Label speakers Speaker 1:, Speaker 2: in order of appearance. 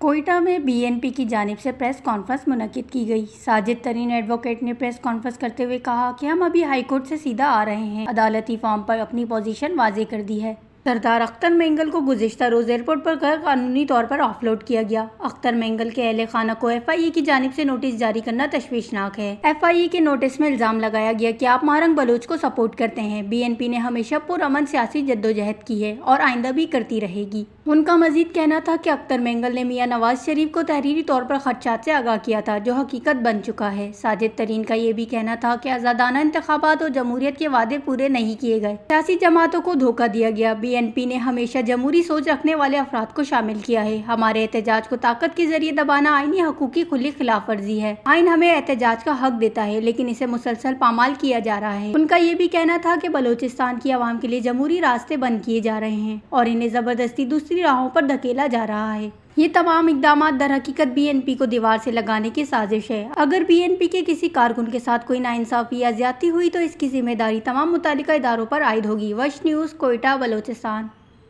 Speaker 1: कोयटा में बीएनपी की जानिब से प्रेस कॉन्फ्रेंस मुनक्किद की गई। साजिद तरीन एडवोकेट ने प्रेस कॉन्फ्रेंस करते हुए कहा कि हम अभी हाईकोर्ट से सीधा आ रहे हैं, अदालती फॉर्म पर अपनी पोजीशन वाजे कर दी है। सरदार अख्तर मेंगल को गुज़िश्ता रोज़ एयरपोर्ट पर गैर कानूनी तौर पर ऑफलोड किया गया। अख्तर मेंगल के अहले खाना को एफआईए की जानिब से नोटिस जारी करना तशवीशनाक है। एफआईए के नोटिस में इल्ज़ाम लगाया गया कि आप मारंग बलोच को सपोर्ट करते हैं। बीएनपी ने हमेशा पुरअमन सियासी जद्दोजहद की है और आइंदा भी करती रहेगी। उनका मजीद कहना था कि अख्तर मेंगल ने मियां नवाज शरीफ को तहरीरी तौर पर खदशात से आगाह किया था, जो हकीकत बन चुका है। साजिद तरीन का ये भी कहना था कि आज़ादाना इंतखाबात और जमहूरियत के वादे पूरे नहीं किए गए, सियासी जमातों को धोखा दिया गया। बीएनपी ने हमेशा जमहूरी सोच रखने वाले अफराद को शामिल किया है। हमारे एहतजाज को ताकत के जरिए दबाना आईनी हकूक़ की खुली खिलाफ वर्जी है। आइन हमें एहतजाज का हक देता है, लेकिन इसे मुसलसल पामाल किया जा रहा है। उनका ये भी कहना था कि बलोचिस्तान की आवाम के लिए जमहूरी रास्ते बंद किए जा रहे हैं और इन्हें जबरदस्ती दूसरी राहों पर धकेला जा रहा है। ये तमाम इकदाम दर हकीकत बीएनपी को दीवार से लगाने की साजिश है। अगर बीएनपी के किसी कारकुन के साथ कोई नाइंसाफी या ज्यादती हुई तो इसकी जिम्मेदारी तमाम मुतालिका इदारों पर आयद होगी। वश न्यूज़, कोयटा, बलोचिस्तान।